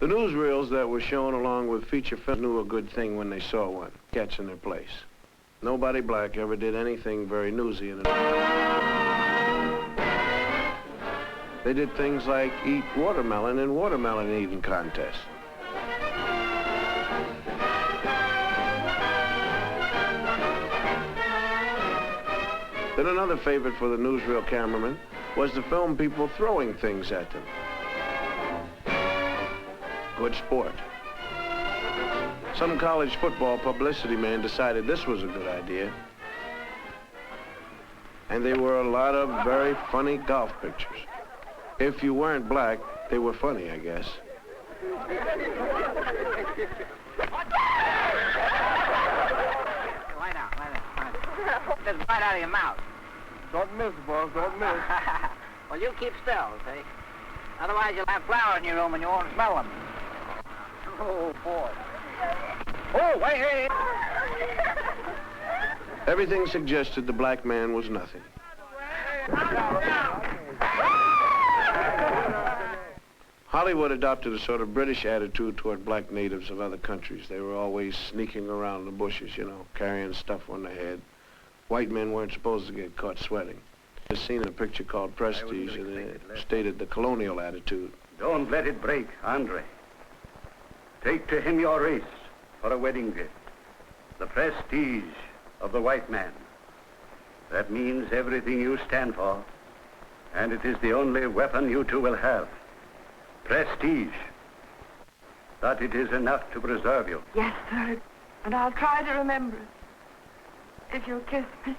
The newsreels that were shown along with feature films knew a good thing when they saw one, catching their place. Nobody black ever did anything very newsy in it. They did things like eat watermelon in watermelon eating contests. Then another favorite for the newsreel cameraman was to film people throwing things at them. Good sport. Some college football publicity man decided this was a good idea. And there were a lot of very funny golf pictures. If you weren't black, they were funny, I guess. Lie down. Just right out of your mouth. Don't miss, boss, don't miss. Well, you keep still, see? Otherwise, you'll have flowers in your room and you won't smell them. Oh, boy. Oh, wait, hey. Everything suggested the black man was nothing. Hollywood adopted a sort of British attitude toward black natives of other countries. They were always sneaking around the bushes, you know, carrying stuff on their head. White men weren't supposed to get caught sweating. I've seen a picture called Prestige, and it stated the colonial attitude. Don't let it break, Andre. Take to him your race for a wedding gift. The prestige of the white man. That means everything you stand for, and it is the only weapon you two will have. Prestige. But it is enough to preserve you. Yes, sir. And I'll try to remember it. If you'll kiss me.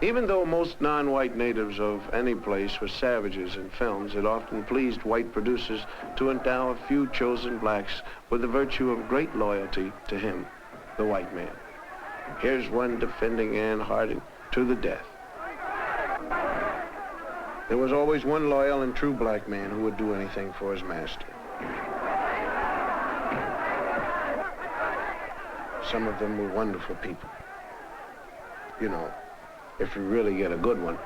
Even though most non-white natives of any place were savages in films, it often pleased white producers to endow a few chosen blacks with the virtue of great loyalty to him, the white man. Here's one defending Anne Harding to the death. There was always one loyal and true black man who would do anything for his master. Some of them were wonderful people. You know, if you really get a good one.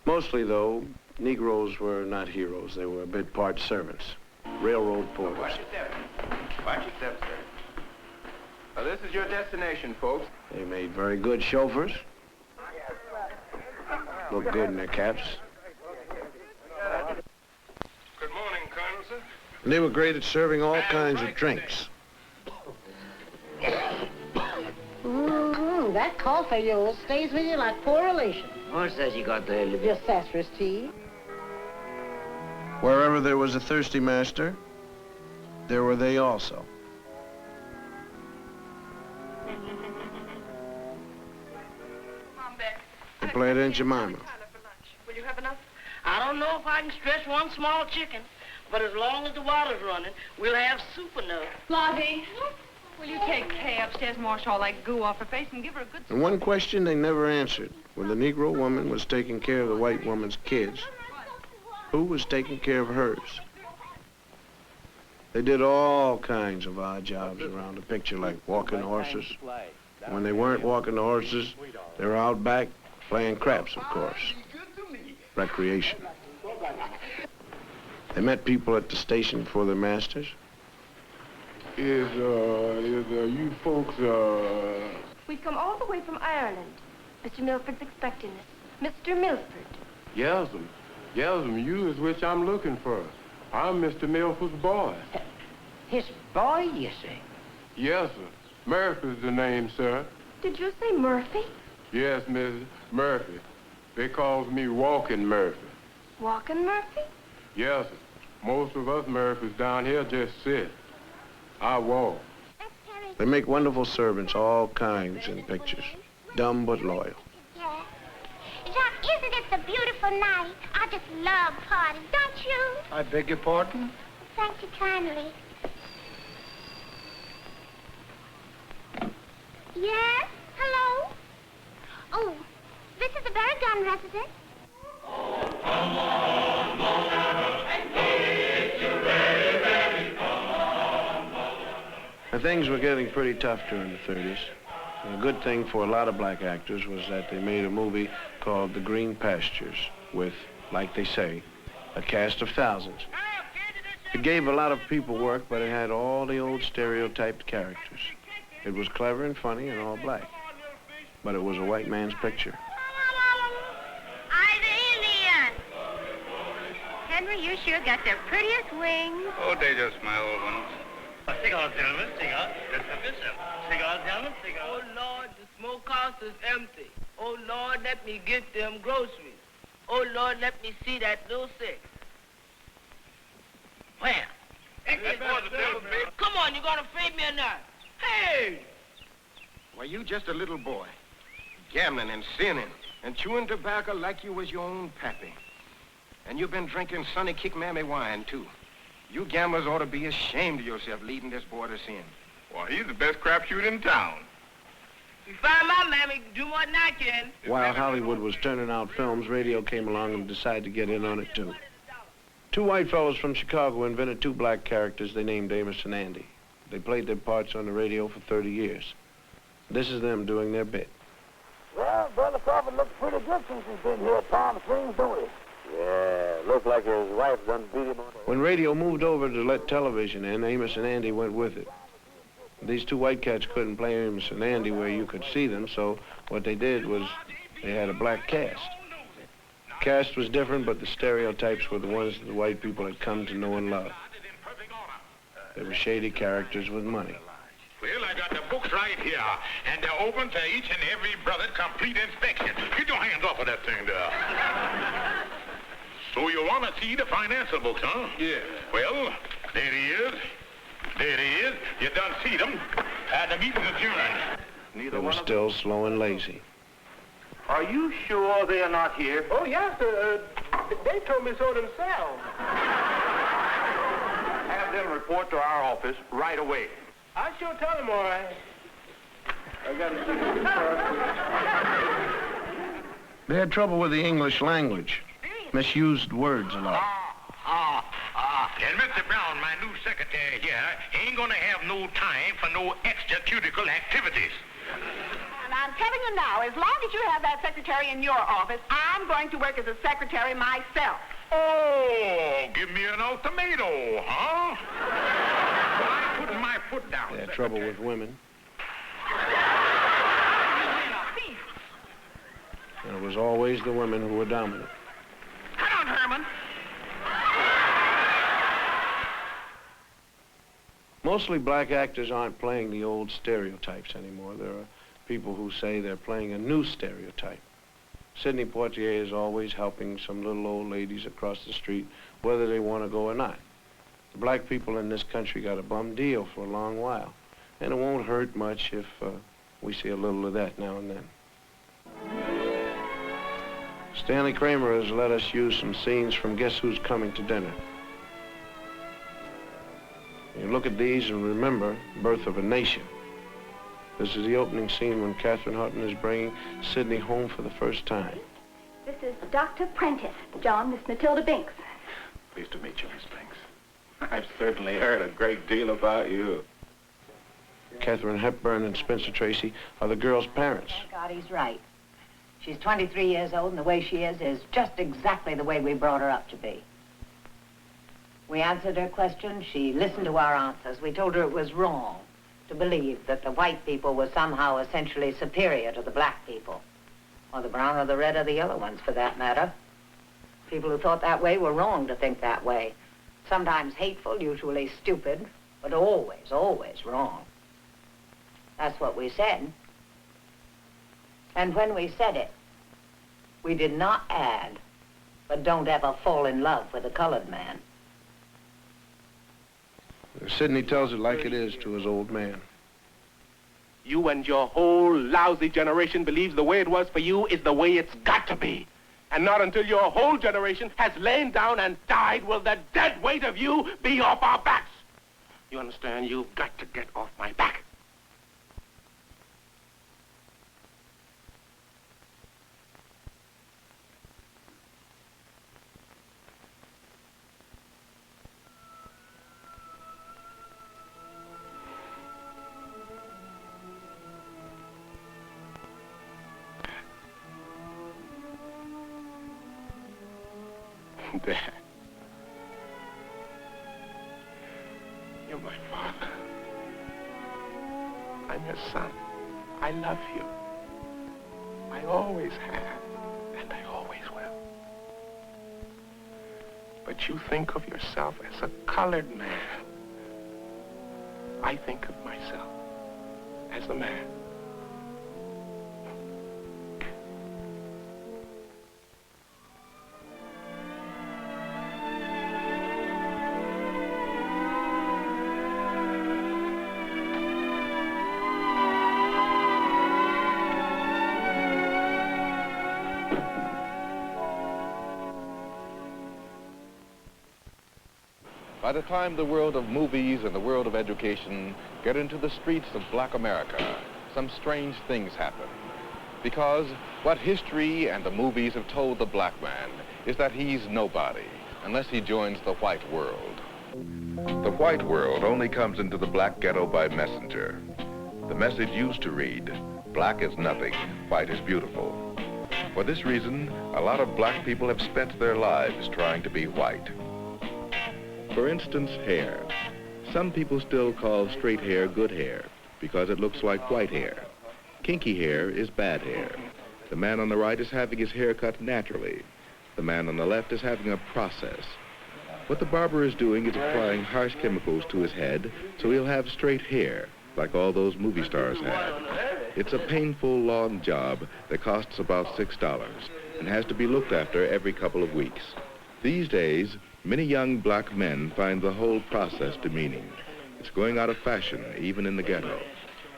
Mostly, though, Negroes were not heroes. They were a bit part servants, railroad porters. Watch your step. Watch your step, sir. Now, this is your destination, folks. They made very good chauffeurs. Looked good in their caps. Good morning, Colonel, sir. And they were great at serving all kinds of drinks. That cough of yours stays with you like poor relation. What's that you got there, Libby? Your sassrous tea. Wherever there was a thirsty master, there were they also. Mom, Beck. They played Aunt Jemima. Will you have enough? I don't know if I can stretch one small chicken, but as long as the water's running, we'll have soup enough. Lottie, will you take Kay upstairs and wash all that goo off her face and give her a good... And one question they never answered. When the Negro woman was taking care of the white woman's kids, who was taking care of hers? They did all kinds of odd jobs around the picture, like walking horses. When they weren't walking the horses, they were out back playing craps, of course. Recreation. They met people at the station for their masters. Is you folks, We've come all the way from Ireland. Mr. Milford's expecting us. Mr. Milford. Yes'm, you is which I'm looking for. I'm Mr. Milford's boy. His boy, you say? Yes, sir. Murphy's the name, sir. Did you say Murphy? Yes, Miss Murphy. They calls me Walking Murphy. Walking Murphy? Yes, sir. Most of us Murphys down here just sit. I walk. They make wonderful servants, all kinds in pictures. Dumb but loyal. Yeah. Jacques, isn't it a beautiful night? I just love parties, don't you? I beg your pardon? Thank you kindly. Yes? Hello? Oh, this is the Barragan residence. And things were getting pretty tough during the 30s. And a good thing for a lot of black actors was that they made a movie called The Green Pastures with, like they say, a cast of thousands. It gave a lot of people work, but it had all the old stereotyped characters. It was clever and funny and all black, but it was a white man's picture. I'm the Indian. Henry, you sure got the prettiest wings. Oh, they just my old ones. Cigar, gentlemen, cigar. Just have yourself. Cigar, gentlemen, cigar. Oh, Lord, the smokehouse is empty. Oh, Lord, let me get them groceries. Oh, Lord, let me see that little six. Where? Come on, you gonna feed me or not? Hey! Why, you just a little boy, gambling and sinning and chewing tobacco like you was your own pappy. And you've been drinking Sonny Kick Mammy wine, too. You gamblers ought to be ashamed of yourself leading this boy to sin. Well, he's the best crapshoot in town. You find my mammy, do more than I can. While Hollywood was turning out films, radio came along and decided to get in on it, too. Two white fellows from Chicago invented two black characters they named Amos and Andy. They played their parts on the radio for 30 years. This is them doing their bit. Well, Brother Crawford looks pretty good since he's been here at Palm Springs, don't he? Yeah, looks like his wife done beat him on the... When radio moved over to let television in, Amos and Andy went with it. These two white cats couldn't play Amos and Andy where you could see them, so what they did was they had a black cast. The cast was different, but the stereotypes were the ones that the white people had come to know and love. They were shady characters with money. Well, I got the books right here, and they're open to each and every brother complete inspection. Get your hands off of that thing there. So you want to see the financial books, huh? Yeah. Well, there he is. There he is. You done see them. The meeting's adjourned. They were still slow and lazy. Are you sure they're not here? Oh, yes, they told me so themselves. Have them report to our office right away. I sure tell them all right. I got to see. They had trouble with the English language, misused words a lot. And Mr. Brown, my new secretary here, ain't gonna have no time for no extracurricular activities. And I'm telling you now, as long as you have that secretary in your office, I'm going to work as a secretary myself. Oh, give me an ultimatum, huh? Well, I'm putting my foot down. They had trouble with women. And it was always the women who were dominant. Come on, Herman. Mostly black actors aren't playing the old stereotypes anymore. There are people who say they're playing a new stereotype. Sidney Poitier is always helping some little old ladies across the street, whether they want to go or not. The black people in this country got a bum deal for a long while, and it won't hurt much if we see a little of that now and then. Stanley Kramer has let us use some scenes from Guess Who's Coming to Dinner. You look at these and remember Birth of a Nation. This is the opening scene when Catherine Hutton is bringing Sidney home for the first time. This is Dr. Prentice. John, Miss Matilda Binks. Pleased to meet you, Miss Banks. I've certainly heard a great deal about you. Katharine Hepburn and Spencer Tracy are the girl's parents. Thank God he's right. She's 23 years old, and the way she is just exactly the way we brought her up to be. We answered her questions. She listened to our answers. We told her it was wrong to believe that the white people were somehow essentially superior to the black people, or the brown or the red or the yellow ones, for that matter. People who thought that way were wrong to think that way. Sometimes hateful, usually stupid, but always, always wrong. That's what we said. And when we said it, we did not add, but don't ever fall in love with a colored man. Sidney tells it like it is to his old man. You and your whole lousy generation believes the way it was for you is the way it's got to be. And not until your whole generation has lain down and died will the dead weight of you be off our backs. You understand? You've got to get off my back. Dad. son, I love you. I always have, and I always will. But you think of yourself as a colored man. I think of myself as a man. By the time the world of movies and the world of education get into the streets of black America, some strange things happen. Because what history and the movies have told the black man is that he's nobody unless he joins the white world. The white world only comes into the black ghetto by messenger. The message used to read, black is nothing, white is beautiful. For this reason, a lot of black people have spent their lives trying to be white. For instance, hair. Some people still call straight hair good hair because it looks like white hair. Kinky hair is bad hair. The man on the right is having his hair cut naturally. The man on the left is having a process. What the barber is doing is applying harsh chemicals to his head so he'll have straight hair like all those movie stars have. It's a painful, long job that costs about $6 and has to be looked after every couple of weeks. These days, many young black men find the whole process demeaning. It's going out of fashion, even in the ghetto.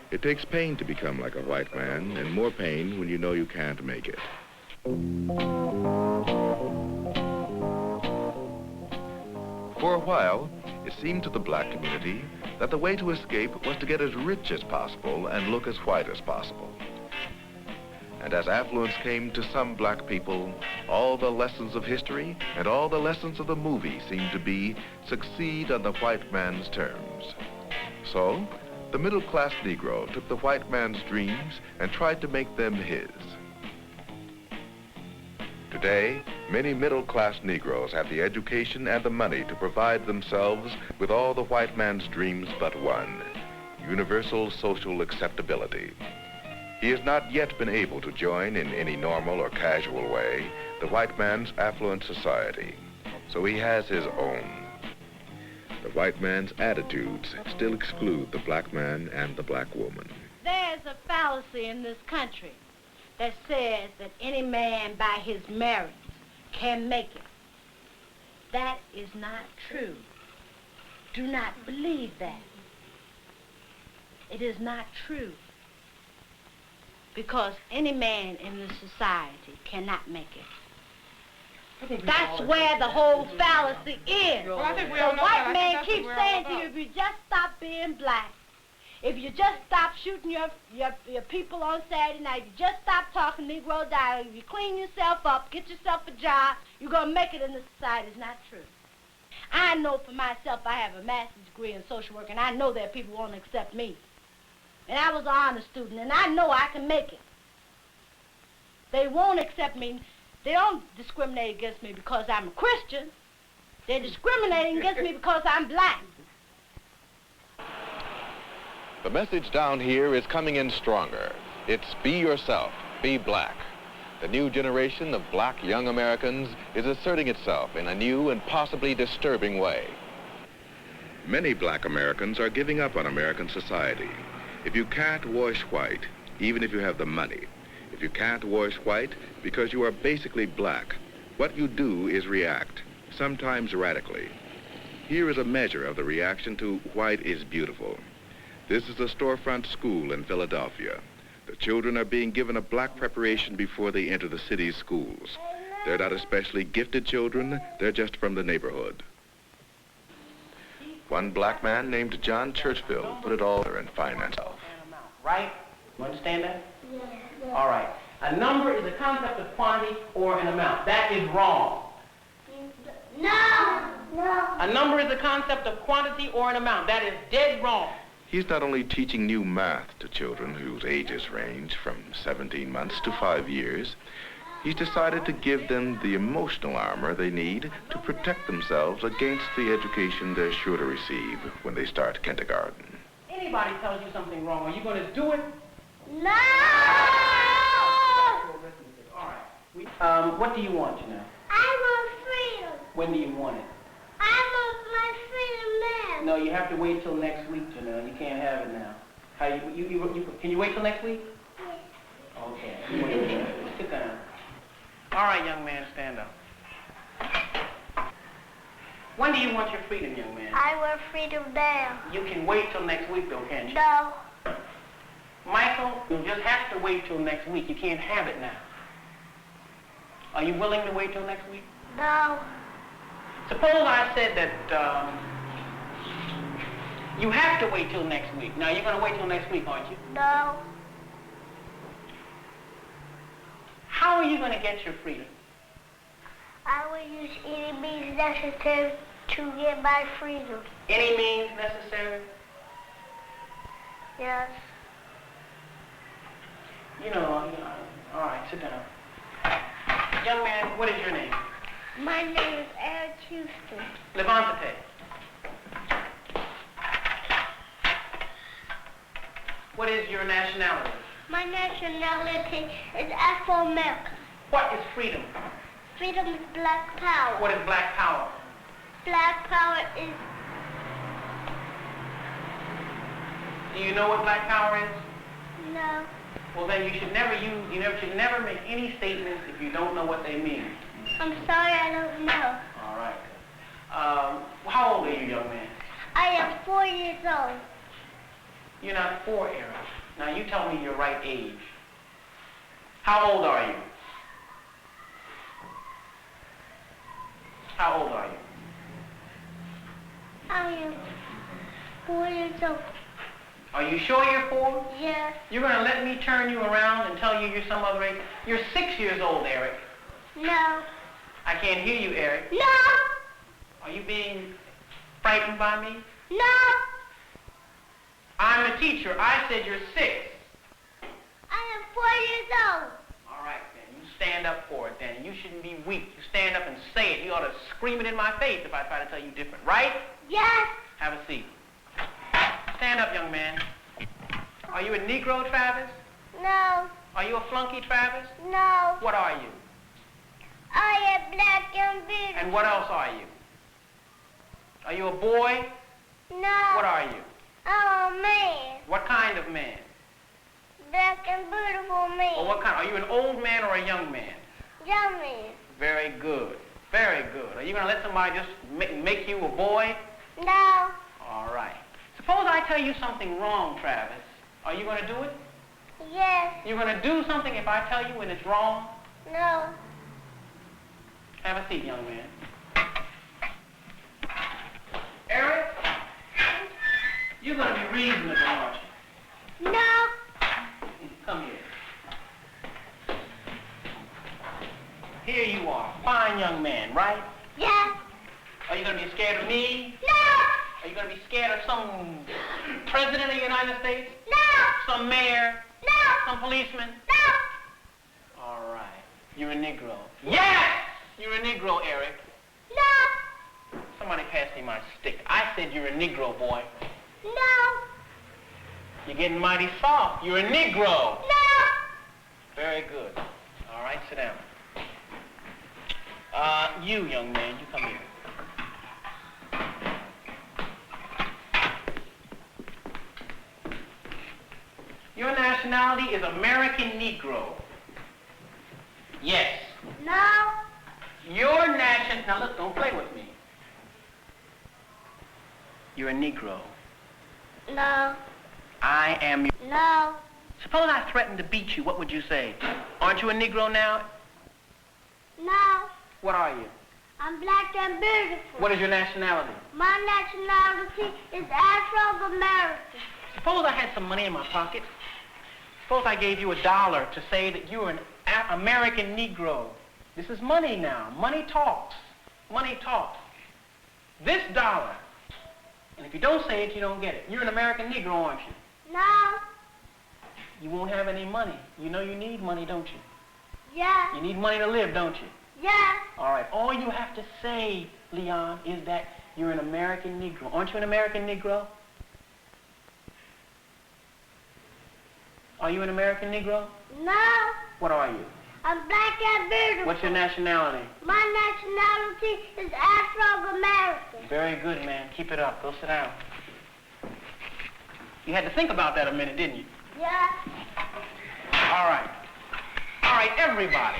It takes pain to become like a white man, and more pain when you know you can't make it. For a while, it seemed to the black community that the way to escape was to get as rich as possible and look as white as possible. And as affluence came to some black people, all the lessons of history and all the lessons of the movie seemed to be succeed on the white man's terms. So, the middle-class Negro took the white man's dreams and tried to make them his. Today, many middle-class Negroes have the education and the money to provide themselves with all the white man's dreams but one, universal social acceptability. He has not yet been able to join in any normal or casual way the white man's affluent society, so he has his own. The white man's attitudes still exclude the black man and the black woman. There's a fallacy in this country that says that any man by his merits can make it. That is not true. Do not believe that. It is not true. Because any man in this society cannot make it. That's where the whole fallacy is. The white man keeps saying to you, if you just stop being black, if you just stop shooting your people on Saturday night, if you just stop talking Negro dialect, if you clean yourself up, get yourself a job, you're going to make it in this society. It's not true. I know for myself I have a master's degree in social work, and I know that people won't accept me. And I was an honor student, and I know I can make it. They won't accept me. They don't discriminate against me because I'm a Christian. They're discriminating against me because I'm black. The message down here is coming in stronger. It's be yourself, be black. The new generation of black young Americans is asserting itself in a new and possibly disturbing way. Many black Americans are giving up on American society. If you can't wash white, even if you have the money, if you can't wash white because you are basically black, what you do is react, sometimes radically. Here is a measure of the reaction to white is beautiful. This is a storefront school in Philadelphia. The children are being given a black preparation before they enter the city's schools. They're not especially gifted children, they're just from the neighborhood. One black man named John Churchville put it all in finance. Right? You understand that? Yeah. All right. A number is a concept of quantity or an amount. That is wrong. No! No! A number is a concept of quantity or an amount. That is dead wrong. He's not only teaching new math to children whose ages range from 17 months to 5 years, he's decided to give them the emotional armor they need to protect themselves against the education they're sure to receive when they start kindergarten. Any anybody tells you something wrong, are you going to do it? No! All right. What do you want, Janelle? I want freedom. When do you want it? I want my freedom now. No, you have to wait till next week, Janelle. You can't have it now. How can you wait till next week? Yes. Okay. Sit down. All right, young man, stand up. When do you want your freedom, young man? I want freedom now. You can wait till next week, though, can't you? No. Michael, you'll just have to wait till next week. You can't have it now. Are you willing to wait till next week? No. Suppose I said that you have to wait till next week. Now, you're going to wait till next week, aren't you? No. How are you going to get your freedom? I will use any means necessary to get my freedom. Any means necessary? Yes. You know, all right, sit down. Young man, what is your name? My name is Eric Houston. Levante. What is your nationality? My nationality is Afro-American. What is freedom? Freedom is black power. What is black power? Black power is... Do you know what black power is? No. Well, then you should never make any statements if you don't know what they mean. I'm sorry, I don't know. All right. How old are you, young man? I am 4 years old. You're not 4, Eric. Now, you tell me your right age. How old are you? How old are you? I am 4 years old. Are you sure you're 4? Yes. You're going to let me turn you around and tell you you're some other age? You're 6 years old, Eric. No. I can't hear you, Eric. No. Are you being frightened by me? No. I'm the teacher. I said you're 6. I am 4 years old. All right, then. You stand up for it, then. You shouldn't be weak. You stand up and say it. You ought to scream it in my face if I try to tell you different, right? Yes. Have a seat. Stand up, young man. Are you a Negro, Travis? No. Are you a flunky, Travis? No. What are you? I am black and beautiful. And what else are you? Are you a boy? No. What are you? I'm a man. What kind of man? Black and beautiful man. Or what kind? Are you an old man or a young man? Young man. Very good. Very good. Are you going to let somebody just make you a boy? No. All right. Suppose I tell you something wrong, Travis. Are you going to do it? Yes. You're going to do something if I tell you when it's wrong? No. Have a seat, young man. Eric, you're going to be reasonable, aren't you? No. Come here. Here you are. Fine young man, right? Yes. Are you going to be scared of me? No. Are you going to be scared of some president of the United States? No. Some mayor? No. Some policeman? No. All right. You're a Negro. Yes! You're a Negro, Eric. No. Somebody pass me my stick. I said you're a Negro, boy. No. You're getting mighty soft. You're a Negro. No. Very good. All right, sit down. You, young man, you come here. Your nationality is American Negro. Yes. No. Your now look, don't play with me. You're a Negro. No. I am. No. Suppose I threatened to beat you, what would you say? Aren't you a Negro now? No. What are you? I'm black and beautiful. What is your nationality? My nationality is Afro-American. Suppose I had some money in my pocket. Suppose I gave you $1 to say that you're an American Negro. This is money now. Money talks. Money talks. This $1. And if you don't say it, you don't get it. You're an American Negro, aren't you? No. You won't have any money. You know you need money, don't you? Yeah. You need money to live, don't you? Yeah. All right. All you have to say, Leon, is that you're an American Negro. Aren't you an American Negro? Are you an American Negro? No, What are you? I'm black and beautiful. What's your nationality? My nationality is Afro-American. Very good, man. Keep it up. Go sit down. You had to think about that a minute, didn't you? Yeah. All right. All right, everybody.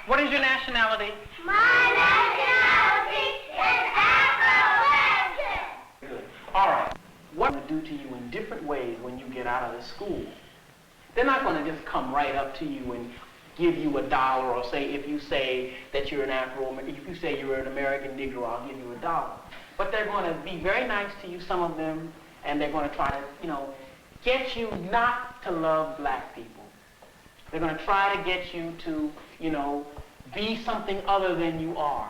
What is your nationality? My nationality is Afro-American. Good. All right. What will do to you in different ways when you get out of the school? They're not going to just come right up to you and give you $1 or say, if you say that you're an if you say you're an American Negro, I'll give you $1. But they're going to be very nice to you, some of them, and they're going to try to, get you not to love black people. They're going to try to get you to, be something other than you are.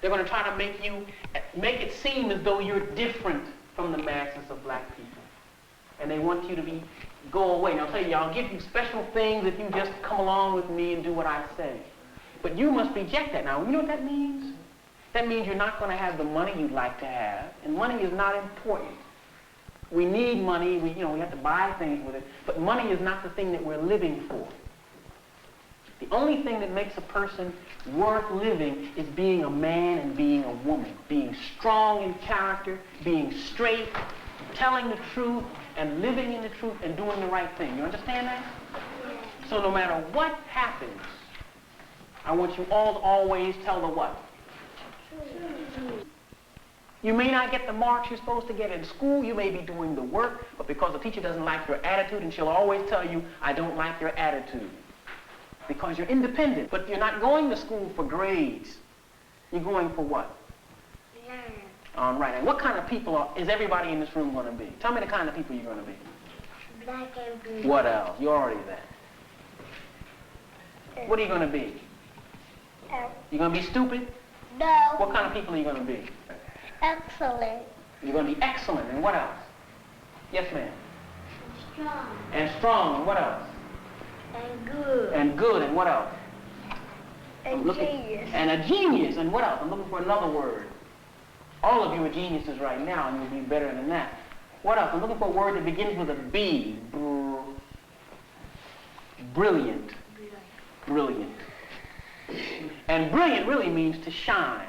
They're going to try to make it seem as though you're different from the masses of black people. And they want you to go away. Now, I'll tell you, I'll give you special things if you just come along with me and do what I say. But you must reject that. Now, you know what that means? That means you're not going to have the money you'd like to have, and money is not important. We need money. We have to buy things with it, but money is not the thing that we're living for. The only thing that makes a person worth living is being a man and being a woman, being strong in character, being straight, telling the truth, and living in the truth and doing the right thing. You understand that? So no matter what happens, I want you all to always tell the what? You may not get the marks you're supposed to get in school. You may be doing the work, but because the teacher doesn't like your attitude, and she'll always tell you, I don't like your attitude. Because you're independent, but you're not going to school for grades. You're going for what? All right, and what kind of people is everybody in this room going to be? Tell me the kind of people you're going to be. Black and beautiful. What else? You're already that. What are you going to be? You going to be stupid? No. What kind of people are you going to be? Excellent. You're going to be excellent, and what else? Yes, ma'am. Strong. And strong, and what else? And good. And good, and what else? And genius. And a genius, and what else? I'm looking for another word. All of you are geniuses right now, and you'll be better than that. What else? I'm looking for a word that begins with a B. Brilliant. Brilliant. And brilliant really means to shine.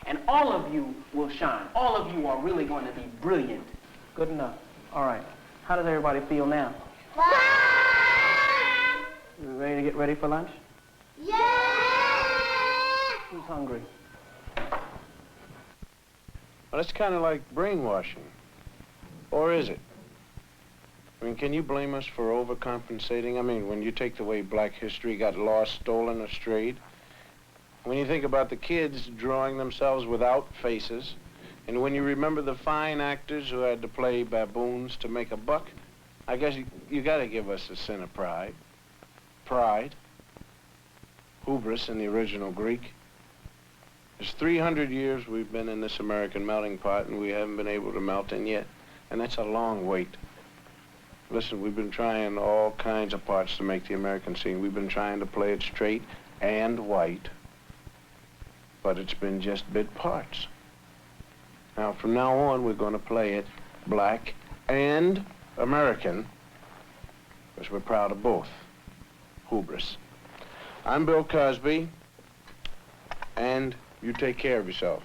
And all of you will shine. All of you are really going to be brilliant. Good enough. All right. How does everybody feel now? You ready to get ready for lunch? Yeah! Who's hungry? Well, that's kind of like brainwashing. Or is it? I mean, can you blame us for overcompensating? I mean, when you take the way black history got lost, stolen, or strayed, when you think about the kids drawing themselves without faces, and when you remember the fine actors who had to play baboons to make a buck, I guess you got to give us a sin of pride. Pride. Hubris in the original Greek. It's 300 years we've been in this American melting pot, and we haven't been able to melt in yet. And that's a long wait. Listen, we've been trying all kinds of parts to make the American scene. We've been trying to play it straight and white, but it's been just bit parts. Now, from now on, we're going to play it black and American, because we're proud of both. Hubris. I'm Bill Cosby, and you take care of yourself.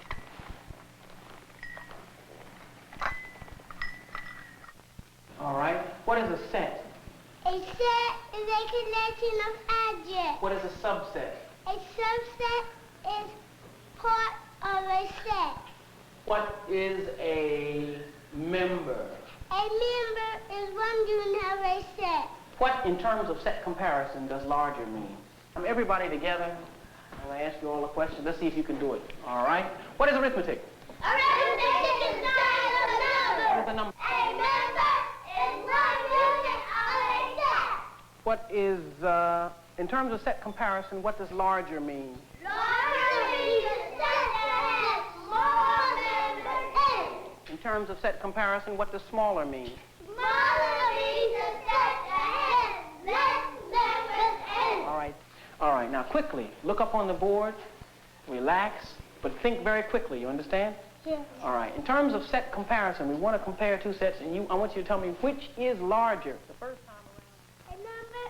All right. What is a set? A set is a collection of objects. What is a subset? A subset is part of a set. What is a member? A member is one unit of a set. What, in terms of set comparison, does larger mean? Everybody together. I'm going to ask you all a question. Let's see if you can do it. All right? What is arithmetic? Arithmetic is not a number. What is a number? A member is one unit of a set. What is, in terms of set comparison, what does larger mean? Larger means a set that has more members in it. In terms of set comparison, what does smaller mean? Smaller means a set that has less members in it. All right. All right. Now, quickly, look up on the board, relax, but think very quickly. You understand? Yes. All right. In terms of set comparison, we want to compare two sets, and I want you to tell me which is larger. The first time around. A number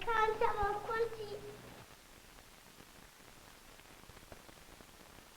can't have a